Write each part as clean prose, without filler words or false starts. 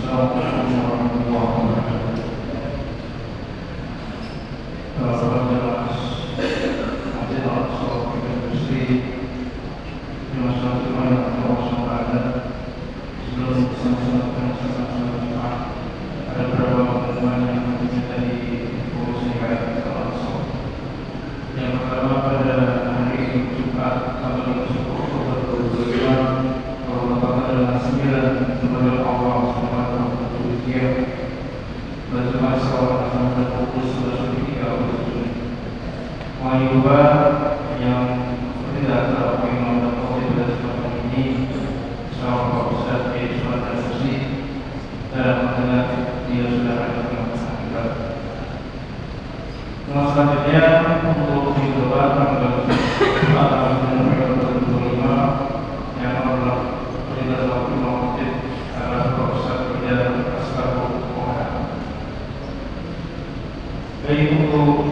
Assalamualaikum warahmatullahi wabarakatuh. Salam jelas, hati Allah SWT industri yang selalu banyak Allah SWT sebelum sama-sama Jumat ada beberapa pengumuman yang penting dari Polisi Negara Allah SWT. Yang pertama pada hari Jumat tanggal 10 Oktober 2025 merupakan adalah 9 bulan Allah SWT berjemaah sholat pada pukul 11.30 waktu Yuba yang tidak terlalu mengenal COVID pada kesempatan ini selama Pak Ustaz di sholat dan kursi dan mengenal dia sudah ada di masyarakat. Selanjutnya untuk Yuba tanggal 2025 yang adalah perintah waktu mengutip adalah Pak Ustaz tidak asal baik untuk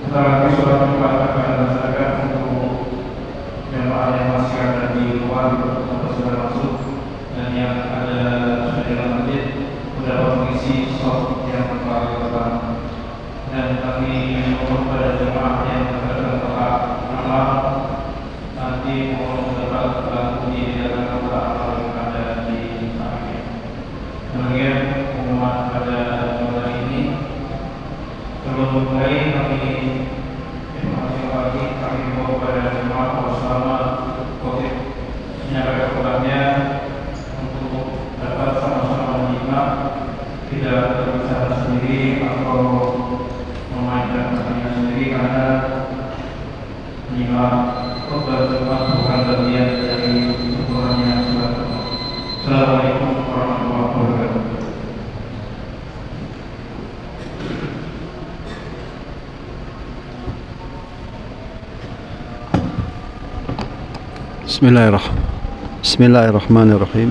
setelah sholat Jumat akan dilaksanakan untuk jemaah yang masih ada di luar atau sudah masuk dan yang ada sudah di dalam masjid sudah mengisi shop yang paling depan. Dan kami mohon pada jemaah yang mendapatkan tempat amal nanti mohon mendapat bantu di dalam tempat amal yang ada di samping. Kemudian pengumuman pada malam ini. Sebelum mulai kami informasi pagi kami mohon pada jemaah bahwa selama COVID ini ada keperluannya untuk dapat sama-sama menyimak tidak berbicara sendiri atau memainkan pertanyaan sendiri karena menyimak khotbah Jumat bukan bagian dari ukurannya sholat. Assalamualaikum warahmatullahi wabarakatuh. Bismillahirrahmanirrahim.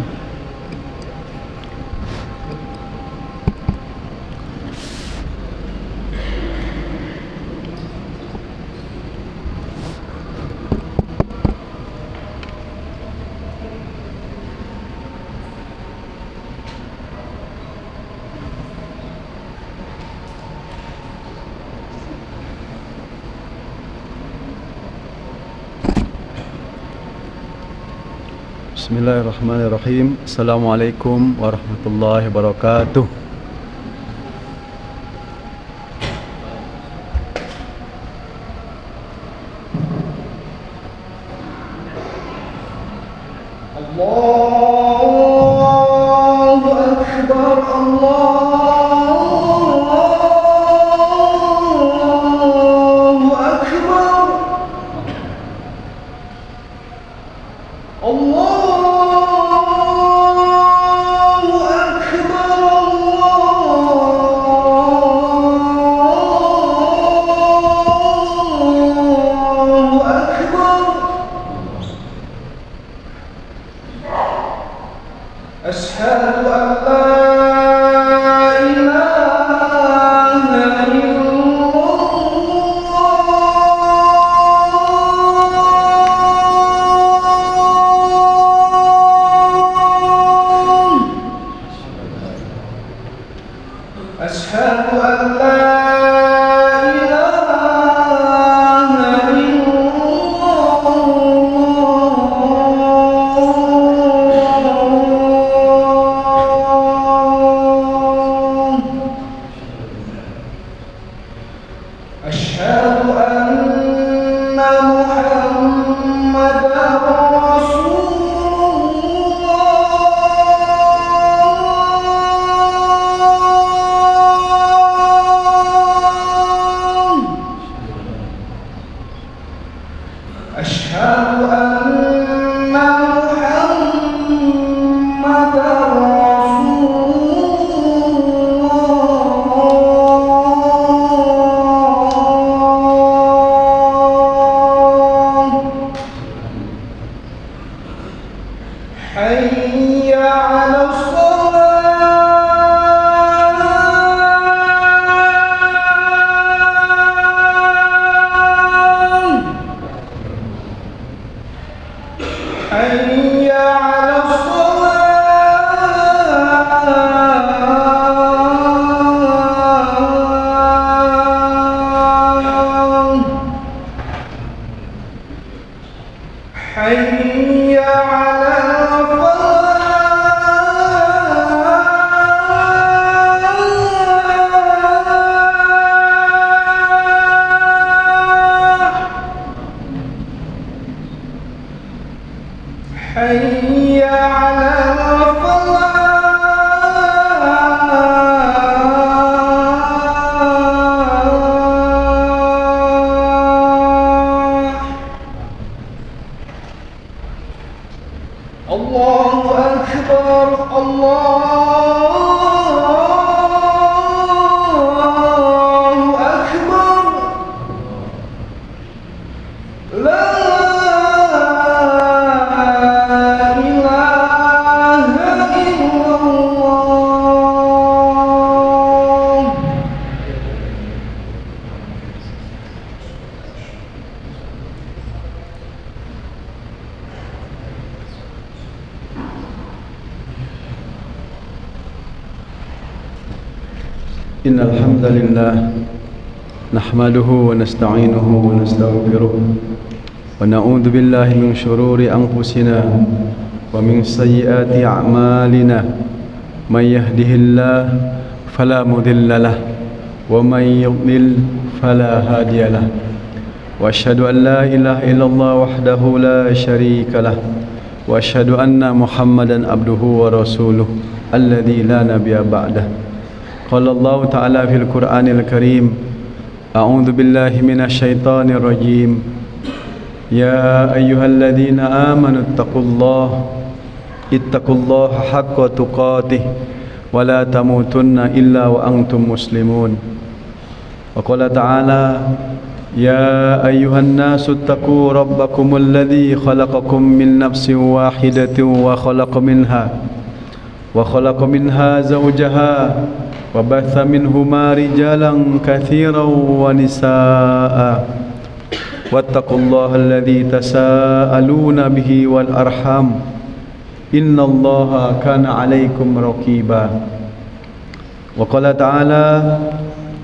Bismillahirrahmanirrahim. Assalamualaikum warahmatullahi wabarakatuh. Allahu Akbar, Allahu Akbar, Allah. أشهد أن لا إله إلا الله. أشهد أن لا أكبر الله أكبر لا إله إلا الله. إن الحمد لله نحمده ونستعينه ونستغفره ونعوذ بالله من شرور أنفسنا ومن سيئات أعمالنا من يهده الله فلا مضل له ومن يضلل فلا هادي له وأشهد أن لا إله إلا الله وحده لا شريك له وأشهد أن محمدا عبده ورسوله الذي لا نبي بعده. قال الله تعالى في القرآن الكريم أعوذ بالله من الشيطان الرجيم يا أيها الذين آمنوا اتقوا الله حق تقاته ولا تموتن إلا وأنتم مسلمون. وقال تعالى يا أيها الناس اتقوا ربكم الذي خلقكم من نفس واحدة وخلق منها زوجها وبث منهما رجالا كثيرا ونساء واتقوا الله الذي تساءلون به والأرحام إن الله كان عليكم رقيبا. وقال تعالى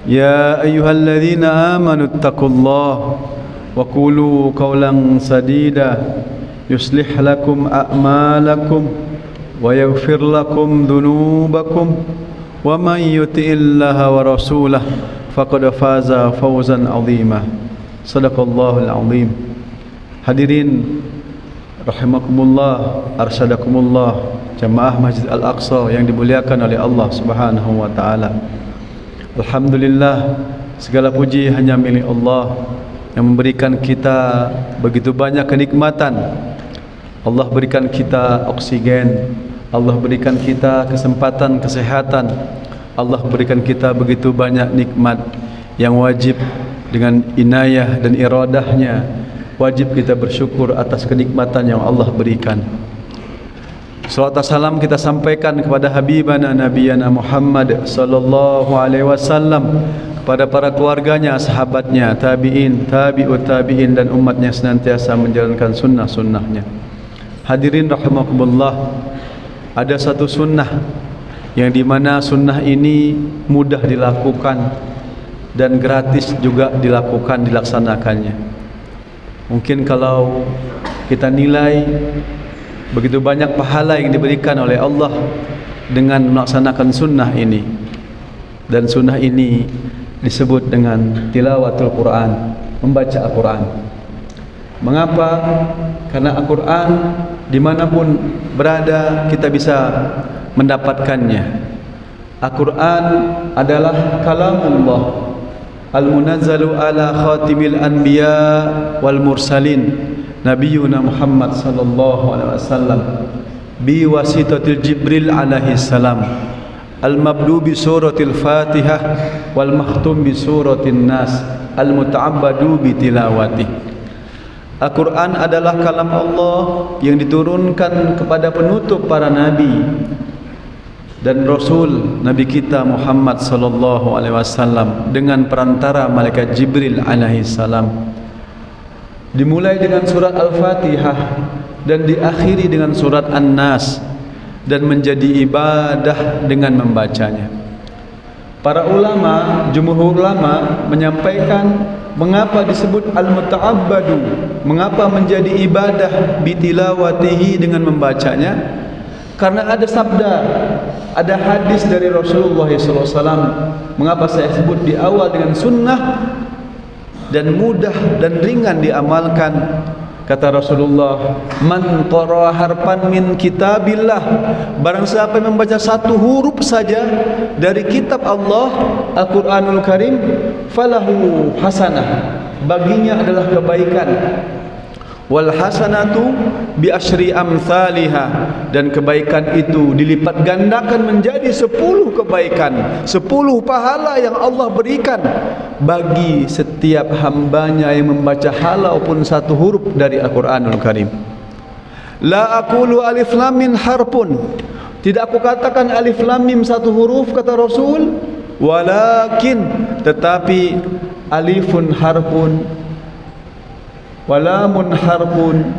يا أيها الذين آمنوا اتقوا الله وقولوا قولا سديدا يصلح لكم أعمالكم ويغفر لكم ذنوبكم ومن يطع الله ورسوله فقد فاز فوزا عظيما. Sadaqallahul azim. Hadirin rahimakumullah, arsyadakumullah, jamaah Masjid Al-Aqsa yang dimuliakan oleh Allah Subhanahu wa taala. Alhamdulillah, segala puji hanya milik Allah yang memberikan kita begitu banyak kenikmatan. Allah berikan kita oksigen, Allah berikan kita kesempatan kesehatan, Allah berikan kita begitu banyak nikmat yang wajib dengan inayah dan iradahnya, wajib kita bersyukur atas kenikmatan yang Allah berikan. Salawat dan salam kita sampaikan kepada Habibana Nabiyana Muhammad sallallahu alaihi wasallam, kepada para keluarganya, sahabatnya, tabi'in, tabi'ut tabi'in dan umatnya senantiasa menjalankan sunnah-sunnahnya. Hadirin rahimakumullah, ada satu sunnah yang dimana sunnah ini mudah dilakukan dan gratis juga dilaksanakannya. Mungkin kalau kita nilai begitu banyak pahala yang diberikan oleh Allah dengan melaksanakan sunnah ini, dan sunnah ini disebut dengan tilawatul Quran, membaca Al-Quran. Mengapa? Karena Al-Quran dimanapun berada kita bisa mendapatkannya. Al-Quran adalah kalamullah al-munazzalu ala khatimil anbiya wal mursalin nabiyuna Muhammad sallallahu alaihi wasallam bi wasitatil Jibril alaihi salam al-mabdu bi suratil Fatihah wal makhtum bi suratin Nas al-muta'abbadu bi tilawati. Al-Quran adalah kalam Allah yang diturunkan kepada penutup para nabi dan Rasul Nabi kita Muhammad sallallahu alaihi wasallam dengan perantara malaikat Jibril alaihi salam. Dimulai dengan surat Al-Fatihah dan diakhiri dengan surat An-Nas dan menjadi ibadah dengan membacanya. Para ulama, jumhur ulama menyampaikan mengapa disebut al-muta'abbadu, mengapa menjadi ibadah bitilawatihi dengan membacanya. Karena ada sabda, ada hadis dari Rasulullah SAW. Mengapa saya sebut di awal dengan sunnah dan mudah dan ringan diamalkan? Kata Rasulullah, man qara harfan min kitabillah, barang siapa yang membaca satu huruf saja dari kitab Allah Al-Quranul Karim, falahu hasanah, baginya adalah kebaikan. wal hasanatu bi asyri amsalha, dan kebaikan itu dilipat gandakan menjadi 10 kebaikan, 10 pahala yang Allah berikan bagi setiap hambanya yang membaca walaupun satu huruf dari Al-Quranul Karim. La aqulu alif lam mim harfun, tidak aku katakan alif lam mim satu huruf kata Rasul, walakin tetapi alifun harfun, walamun harfun,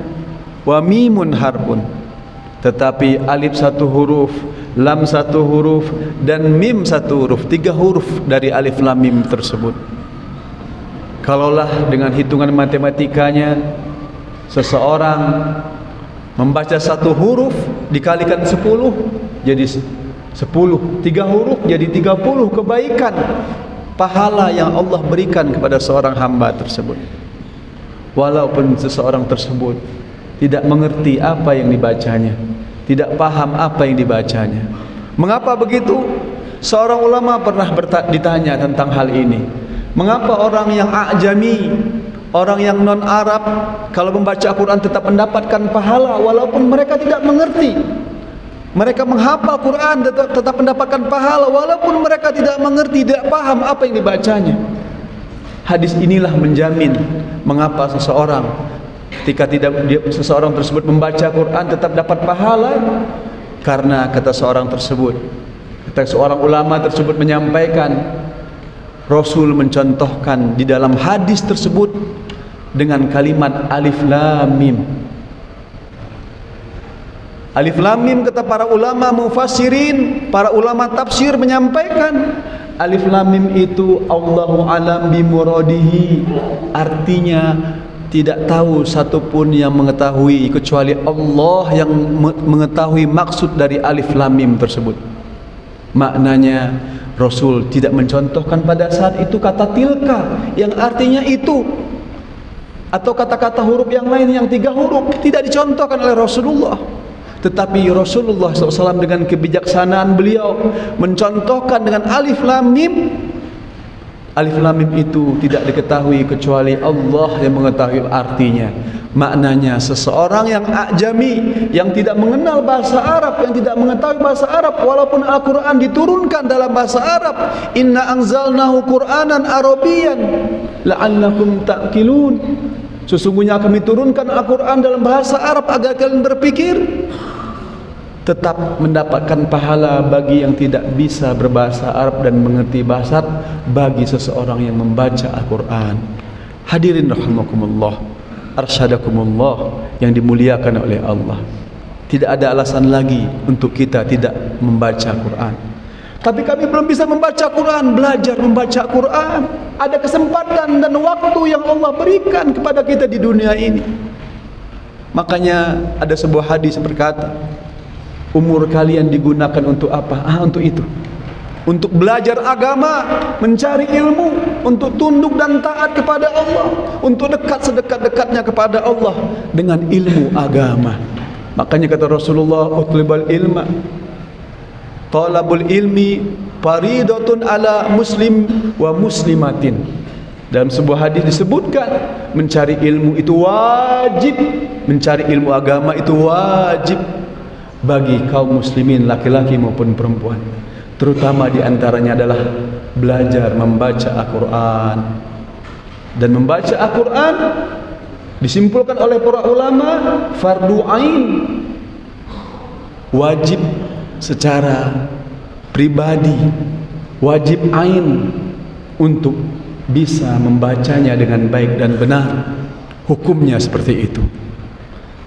wa mimun harfun, tetapi alif satu huruf, lam satu huruf, dan mim satu huruf, 3 huruf dari alif lam mim tersebut. Kalaulah dengan hitungan matematikanya seseorang membaca satu huruf dikalikan 10 jadi 10, 3 huruf jadi 30 kebaikan pahala yang Allah berikan kepada seorang hamba tersebut, walaupun seseorang tersebut tidak mengerti apa yang dibacanya, tidak paham apa yang dibacanya. Mengapa begitu? Seorang ulama pernah ditanya tentang hal ini. Mengapa orang yang ajami, orang yang non Arab, kalau membaca Al-Quran tetap mendapatkan pahala walaupun mereka tidak mengerti? Mereka menghafal Quran tetap mendapatkan pahala walaupun mereka tidak mengerti, tidak paham apa yang dibacanya. Hadis inilah menjamin mengapa seseorang ketika seseorang tersebut membaca Quran tetap dapat pahala, karena kata seorang ulama tersebut menyampaikan, Rasul mencontohkan di dalam hadis tersebut dengan kalimat alif lam mim. Alif lam mim kata para ulama mufassirin, para ulama tafsir menyampaikan alif lam mim itu Allahu alam bimuradihi, artinya tidak tahu satupun yang mengetahui kecuali Allah yang mengetahui maksud dari alif lam mim tersebut. Maknanya Rasul tidak mencontohkan pada saat itu kata tilka yang artinya itu, atau kata-kata huruf yang lain yang 3 huruf, tidak dicontohkan oleh Rasulullah. Tetapi Rasulullah SAW dengan kebijaksanaan beliau mencontohkan dengan alif lam mim. Alif lam mim itu tidak diketahui kecuali Allah yang mengetahui artinya. Maknanya seseorang yang ajami, yang tidak mengenal bahasa Arab, yang tidak mengetahui bahasa Arab, walaupun Al-Quran diturunkan dalam bahasa Arab, inna anzalnahu Qur'anan Arabiyan la'allakum ta'qilun, sesungguhnya kami turunkan Al-Quran dalam bahasa Arab agar kalian berpikir, tetap mendapatkan pahala bagi yang tidak bisa berbahasa Arab dan mengerti bahasa Arab, bagi seseorang yang membaca Al-Quran. Hadirin rahimakumullah, arsyadakumullah yang dimuliakan oleh Allah. Tidak ada alasan lagi untuk kita tidak membaca Quran. Tapi kami belum bisa membaca Quran, belajar membaca Quran. Ada kesempatan dan waktu yang Allah berikan kepada kita di dunia ini. Makanya ada sebuah hadis berkata, umur kalian digunakan untuk apa? Untuk itu. Untuk belajar agama, mencari ilmu, untuk tunduk dan taat kepada Allah, untuk dekat sedekat-dekatnya kepada Allah dengan ilmu agama. Makanya kata Rasulullah, utlubul ilma, talabul ilmi faridatun ala muslim wa muslimatin. Dalam sebuah hadis disebutkan, mencari ilmu itu wajib, mencari ilmu agama itu wajib bagi kaum muslimin laki-laki maupun perempuan. Terutama diantaranya adalah belajar membaca Al-Quran. Dan membaca Al-Quran disimpulkan oleh para ulama fardu ain, wajib secara pribadi, wajib ain untuk bisa membacanya dengan baik dan benar. Hukumnya seperti itu.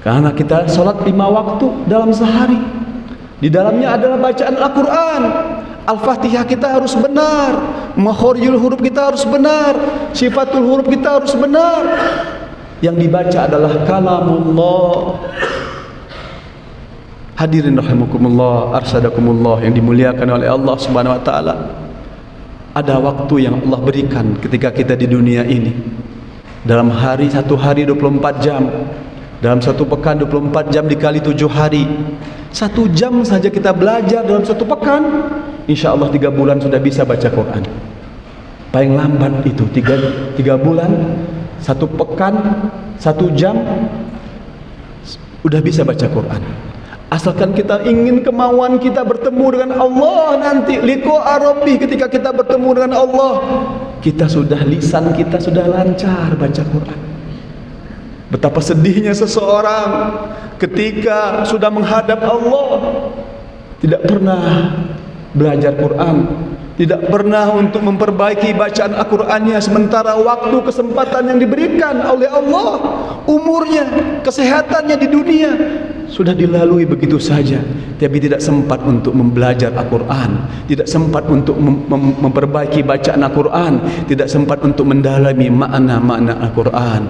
Karena kita sholat 5 waktu dalam sehari, di dalamnya adalah bacaan Al-Quran. Al-Fatihah kita harus benar, makhorijul huruf kita harus benar, sifatul huruf kita harus benar. Yang dibaca adalah kalamullah. Hadirin rahimakumullah, arsyadakumullah yang dimuliakan oleh Allah Subhanahu wa taala. Ada waktu yang Allah berikan ketika kita di dunia ini. Dalam hari, 1 hari 24 jam. Dalam 1 pekan 24 jam dikali 7 hari. 1 jam saja kita belajar dalam 1 pekan, insya Allah 3 bulan sudah bisa baca Quran. Paling lambat itu 3 bulan, 1 pekan, 1 jam, udah bisa baca Quran. Asalkan kita ingin kemauan kita bertemu dengan Allah nanti, liqa rabbi, ketika kita bertemu dengan Allah, kita sudah, lisan kita sudah lancar baca Quran. Betapa sedihnya seseorang ketika sudah menghadap Allah, tidak pernah belajar Quran, tidak pernah untuk memperbaiki bacaan Al-Qurannya, sementara waktu, kesempatan yang diberikan oleh Allah, umurnya, kesehatannya di dunia sudah dilalui begitu saja, tapi tidak sempat untuk membelajar Al-Quran, tidak sempat untuk memperbaiki bacaan Al-Quran, tidak sempat untuk mendalami makna-makna Al-Quran.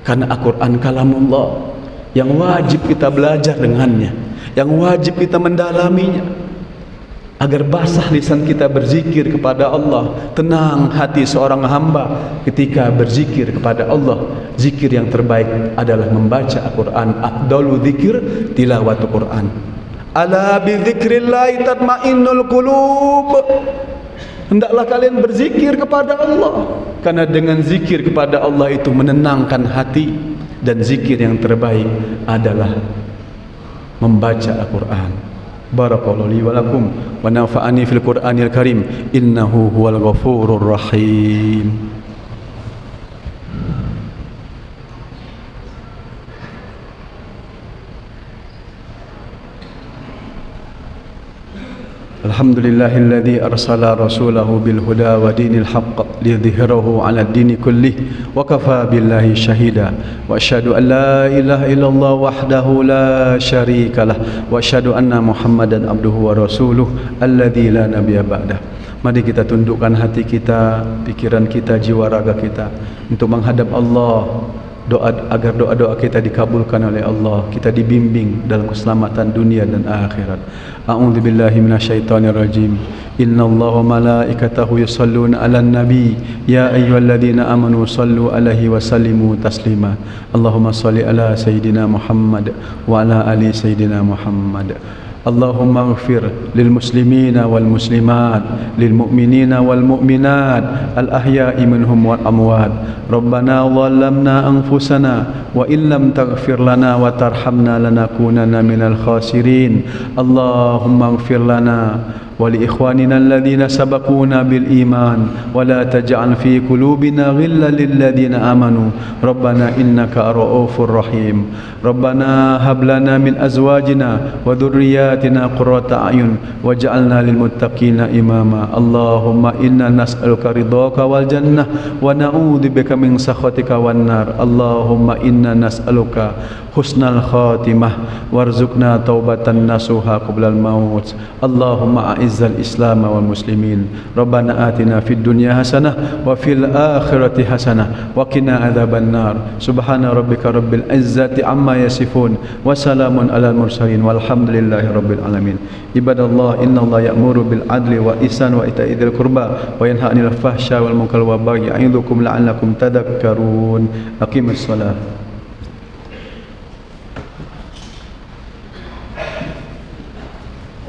Karena Al-Quran kalamullah yang wajib kita belajar dengannya, yang wajib kita mendalaminya, agar basah lisan kita berzikir kepada Allah, tenang hati seorang hamba ketika berzikir kepada Allah. Zikir yang terbaik adalah membaca Al-Quran. Afdalu zikir tilawatul Quran. Ala bi dzikrillah tatmainnul qulub. Hendaklah kalian berzikir kepada Allah, karena dengan zikir kepada Allah itu menenangkan hati. Dan zikir yang terbaik adalah membaca Al-Quran. Barakallahu li wa lakum wa nafa'ani fil Qur'anil Karim, innahu huwal ghafurur rahim. Alhamdulillahilladzi arsala rasulahu bil huda wa dinil haqq liyudhhirahu 'ala ad-dini kullih wa kafa billahi shahida wa asyhadu an la ilaha illallah wahdahu la syarikalah wa asyhadu anna Muhammadan abduhu wa rasuluh alladzi la nabiyya ba'dah. Mari kita tundukkan hati kita, pikiran kita, jiwa raga kita untuk menghadap Allah. Doa agar doa-doa kita dikabulkan oleh Allah, kita dibimbing dalam keselamatan dunia dan akhirat. A'udzubillahi minasyaitonirrajim. Innallaha wa malaikatahu yusholluna 'alan nabi ya ayyuhalladzina amanu shallu 'alaihi wa sallimu taslima. Allahumma shalli ala sayidina Muhammad wa ala ali sayidina Muhammad. Allahumma ighfir lil muslimina wal muslimat, lil mu'minina wal mu'minat, al ahya'i minhum wal amwat. Rabbana zalamna anfusana wa illam taghfir lana wa tarhamna lanakunanna minal khasirin. Allahumma ighfir lana wa li ikhwanina alladhina sabaquna bil iman wa la taj'al fi qulubina ghillan lil ladzina amanu rabbana innaka ra'ufur rahim. Rabbana hab lana min azwajina wa dhurriyyatina qurrata a'yun waj'alna lil muttaqina imama. Allahumma inna nas'aluka ridhaka wal jannah wa na'udzubika min sakhatika wan nar. Allahumma inna nas'aluka husnal khatimah warzuqna taubatan nasuha qablal maut. Allahumma a'izzal islam wal muslimin. Rabbana atina fid dunya hasanah wa fil akhirati hasanah wa qina adzaban nar. Subhana rabbika rabbil izzati amma yasifun wa salamun alal mursalin walhamdulillahi rabbil alamin. Ibadallah, innallaha ya'muru bil adli wa ihsan wa ita'i dzil qurba wa yanha 'anil fahsya wal munkar wa baghi ya'idukum la'allakum tadhakkarun. Aqimus shalah.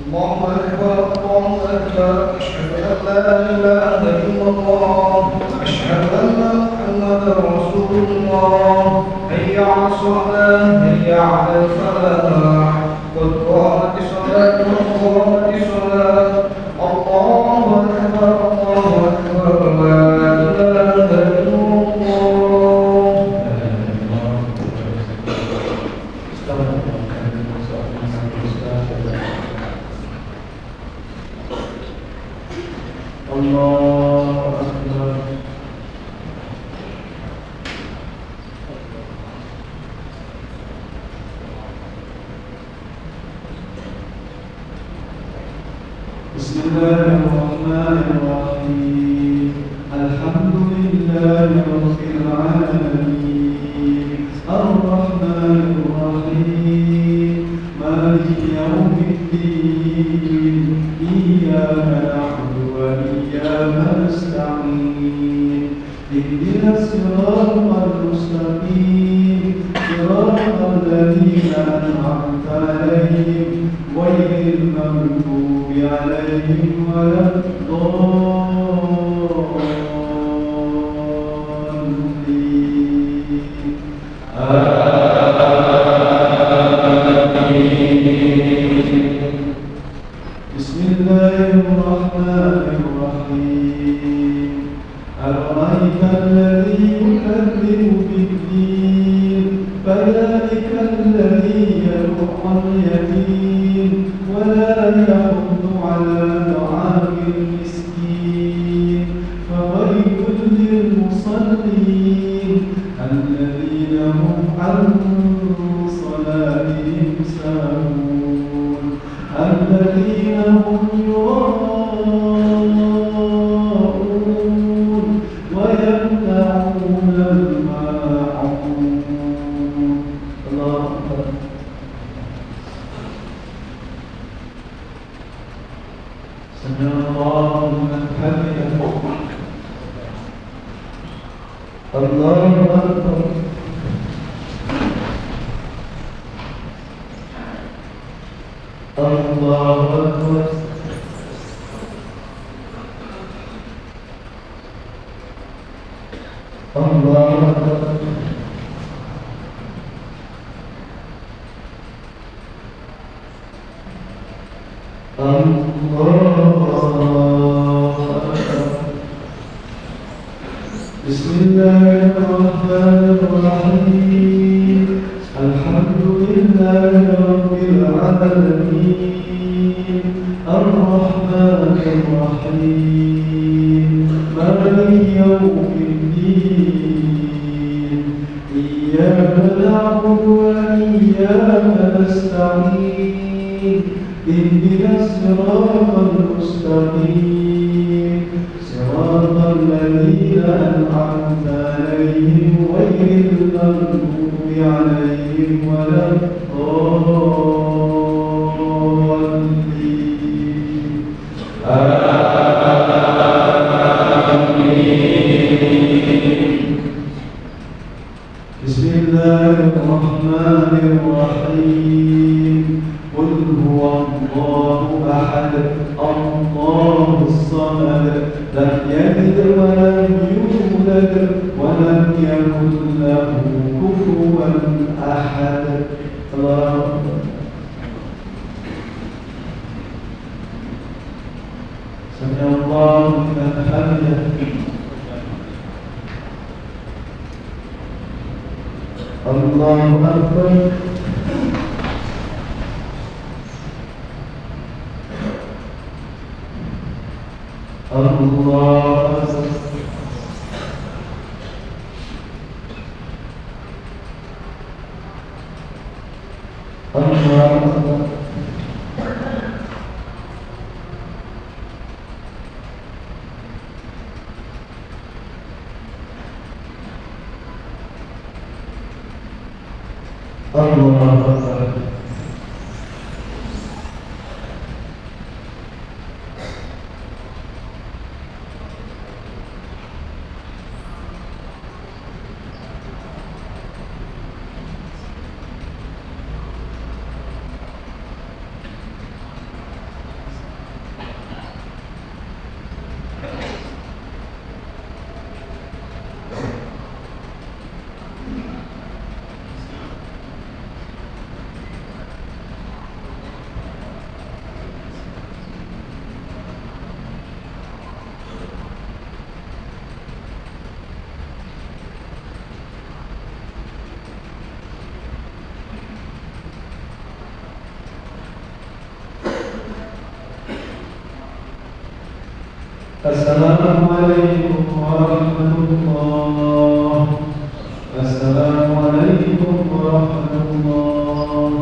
الله أكبر الله أكبر أشهد أن لا إله إلا الله أشهد أن محمدا رسول الله حي على الصلاة حي على الفلاح قد قامت الصلاة قد قامت الصلاة الله أكبر الله أكبر لا إله إلا الله. Allah Akbar. Bismillahirrahmanirrahim. Alhamdulillahi rabbil alamin. Ar-Rahmanir Rahim. Maliki yaumiddin. Iyyaka وإياك نستعين اهدنا الصراط المستقيم صراط الذين أنعمت عليهم غير المغضوب عليهم ولا الضالين. بسم الله الرحمن الرحيم أرأيت الذي يكذب بالدين فذلك الذي يدع اليتيم ولا يحض على طعام المسكين فويل للمصلين الذين هم عن صلاتهم ساهون الذين هم يراءون ويمنعون الماعون. الله أكبر. سمع الله لمن حمده. الله أكبر. الله أكبر. الله أكبر. بسم الله الرحمن الرحيم الحمد لله رب العالمين الرحمن الرحيم مالك يوم الدين إياك نعبد وإياك نستعين اهدنا الصراط المستقيم صراط الذين أنعمت عليهم غير المغضوب عليهم ولا الضالين آمين. بسم الله الرحمن الرحيم قل هو الله أحد الله الصمد لم يلد ولم يولد ولم يكن له كفوا أحد. الله أكبر. سمع الله لمن حمده. الله أكبر. الله أكبر. الله أكبر. الله أكبر. السلام عليكم ورحمة الله. السلام عليكم ورحمة الله.